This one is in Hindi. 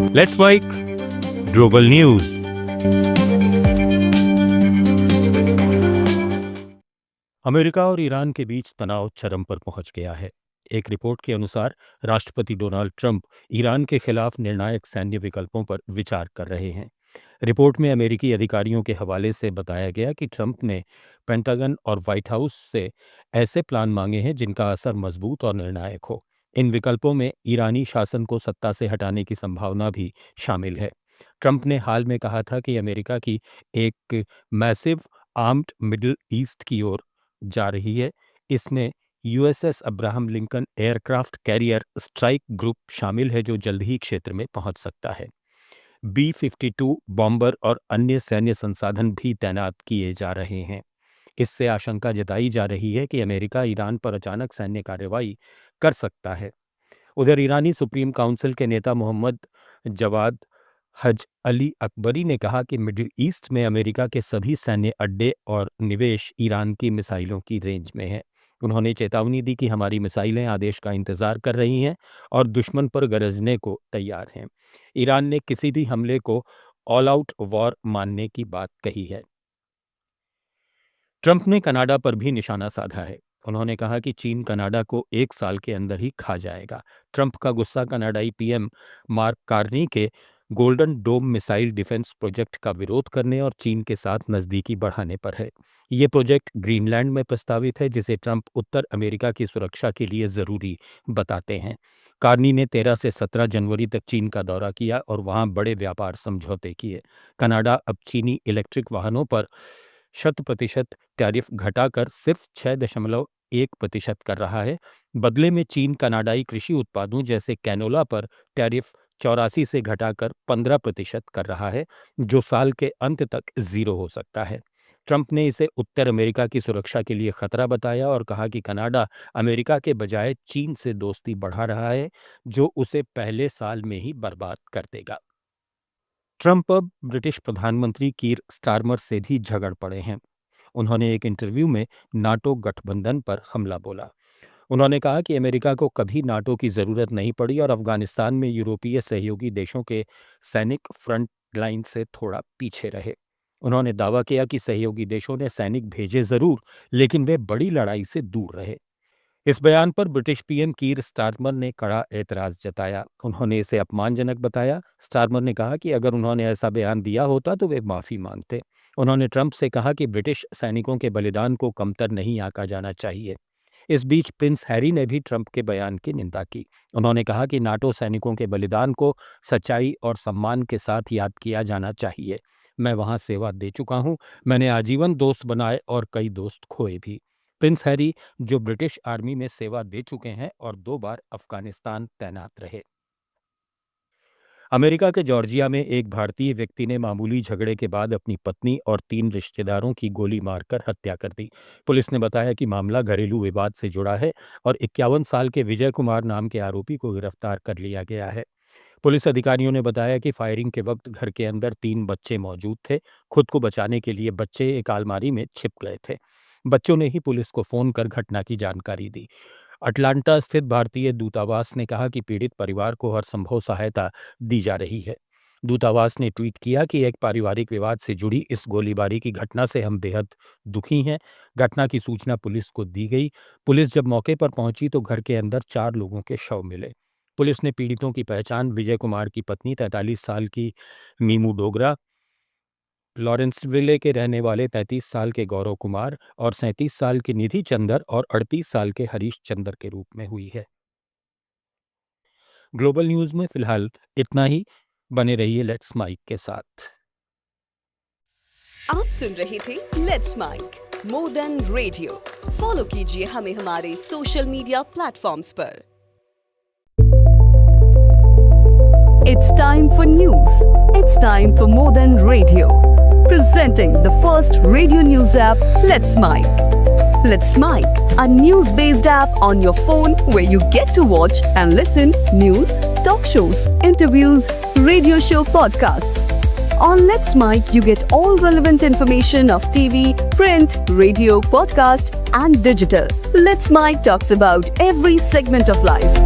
Let's bike global news. America और ईरान के बीच तनाव चरम पर पहुंच गया है। एक रिपोर्ट के अनुसार राष्ट्रपति डोनाल्ड ट्रंप ईरान के खिलाफ निर्णायक सैन्य विकल्पों पर विचार कर रहे हैं। रिपोर्ट में अमेरिकी अधिकारियों के हवाले से बताया गया कि ट्रंप ने पेंटागन और व्हाइट हाउस से ऐसे प्लान मांगे हैं जिनका असर मजबूत और निर्णायक हो। इन विकल्पों में ईरानी शासन को सत्ता से हटाने की संभावना भी शामिल है। ट्रंप ने हाल में कहा था कि अमेरिका की एक मैसिव आर्म्ड मिडिल ईस्ट की ओर जा रही है। इसमें USS Abraham Lincoln aircraft carrier strike group शामिल है जो जल्द ही क्षेत्र में पहुंच सकता है। B-52 बॉम्बर और अन्य सैन्य संसाधन भी तैनात किए जा रहे हैं। इससे आशंका जताई जा रही है कि अमेरिका ईरान पर अचानक सैन्य कार्रवाई कर सकता है। उधर ईरानी सुप्रीम काउंसिल के नेता मोहम्मद जवाद हज अली अकबरी ने कहा कि मिडिल ईस्ट में अमेरिका के सभी सैन्य अड्डे और निवेश ईरान की मिसाइलों की रेंज में हैं। उन्होंने चेतावनी दी कि हमारी मिसाइलें आदेश का इंतजार कर रही हैं और दुश्मन पर गरजने को तैयार हैं। ईरान ने किसी भी हमले को ऑल आउट वॉर मानने की बात कही है। ट्रंप ने कनाडा पर भी निशाना साधा है। उन्होंने कहा कि चीन कनाडा को 1 साल के अंदर ही खा जाएगा। ट्रंप का गुस्सा कनाडाई पीएम मार्क कार्नी के golden dome missile defence project का विरोध करने और चीन के साथ नज़दीकी बढ़ाने पर है। ये प्रोजेक्ट ग्रीनलैंड में प्रस्तावित है जिसे ट्रंप उत्तर अमेरिका की सुरक्षा के लिए ज़रूरी बताते हैं। कार्नी ने 13 से 17 जनवरी तक चीन का दौरा किया और वहां बड़े व्यापार समझौते किए। कनाडा अब चीनी इलेक्ट्रिक वाहनों पर 100% टैरिफ घटाकर सिर्फ 6.1% कर रहा है। बदले में चीन कनाडाई कृषि उत्पादों जैसे कैनोला पर टैरिफ 84 से घटाकर 15% कर रहा है, जो साल के अंत तक 0 हो सकता है। ट्रंप ने इसे उत्तर अमेरिका की सुरक्षा के लिए खतरा बताया और कहा कि कनाडा अमेरिका के बजाय चीन से दोस्ती बढ़ा रहा है, जो उसे पहले साल में ही बर्बाद कर देगा। ट्रंप अब ब्रिटिश प्रधानमंत्री कीर स्टारमर से भी झगड़ पड़े हैं। उन्होंने एक इंटरव्यू में नाटो गठबंधन पर हमला बोला। उन्होंने कहा कि अमेरिका को कभी नाटो की ज़रूरत नहीं पड़ी और अफगानिस्तान में यूरोपीय सहयोगी देशों के सैनिक फ्रंट लाइन से थोड़ा पीछे रहे। उन्होंने दावा किया कि सहयोगी देशों ने सैनिक भेजे ज़रूर, लेकिन वे बड़ी लड़ाई से दूर रहे। इस बयान पर ब्रिटिश पीएम कीर स्टारमर ने कड़ा एतराज जताया। उन्होंने इसे अपमानजनक बताया। स्टारमर ने कहा कि अगर उन्होंने ऐसा बयान दिया होता तो वे माफ़ी मांगते। उन्होंने ट्रंप से कहा कि ब्रिटिश सैनिकों के बलिदान को कमतर नहीं आंका जाना चाहिए। इस बीच प्रिंस हैरी ने भी ट्रंप के बयान की निंदा की। उन्होंने कहा कि नाटो सैनिकों के बलिदान को सच्चाई और सम्मान के साथ याद किया जाना चाहिए। मैं वहां सेवा दे चुका हूं। मैंने आजीवन दोस्त बनाए और कई दोस्त खोए भी। प्रिंस हैरी, जो ब्रिटिश आर्मी में सेवा दे चुके हैं और 2 बार अफगानिस्तान तैनात रहे। अमेरिका के जॉर्जिया में एक भारतीय व्यक्ति ने मामूली झगड़े के बाद अपनी पत्नी और 3 रिश्तेदारों की गोली मारकर हत्या कर दी। पुलिस ने बताया कि मामला घरेलू विवाद से जुड़ा है और 51 साल के विजय कुमार नाम के आरोपी को गिरफ्तार कर लिया गया है। पुलिस अधिकारियों ने बताया कि फायरिंग के वक्त घर के अंदर 3 बच्चे मौजूद थे। खुद को बचाने के लिए बच्चे एक अलमारी में छिप गए थे। बच्चों ने ही पुलिस को फोन कर घटना की जानकारी दी। अटलांटा स्थित भारतीय दूतावास ने कहा कि पीड़ित परिवार को हर संभव सहायता दी जा रही है। दूतावास ने ट्वीट किया कि एक पारिवारिक विवाद से जुड़ी इस गोलीबारी की घटना से हम बेहद दुखी हैं। घटना की सूचना पुलिस को दी गई। पुलिस जब मौके पर पहुंची तो घर के अंदर 4 लोगों के शव मिले। पुलिस ने पीड़ितों की पहचान विजय कुमार की पत्नी 43 साल की मीमू डोगरा, लॉरेंसविले के रहने वाले 33 साल के गौरव कुमार और 37 साल की निधि चंदर और 38 साल के हरीश चंदर के रूप में हुई है। ग्लोबल न्यूज में फिलहाल इतना ही। बने रहिए लेट्स माइक के साथ। आप सुन रहे थे let's make more than radio. Follow कीजिए हमें हमारे सोशल मीडिया प्लेटफॉर्म्स पर। It's time for news. It's time for more than radio. Presenting the first radio news app, Let's Mic. Let's Mic, a news-based app on your phone where you get to watch and listen news, talk shows, interviews, radio show podcasts. On Let's Mic, you get all relevant information of TV, print, radio, podcast, and digital. Let's Mic talks about every segment of life.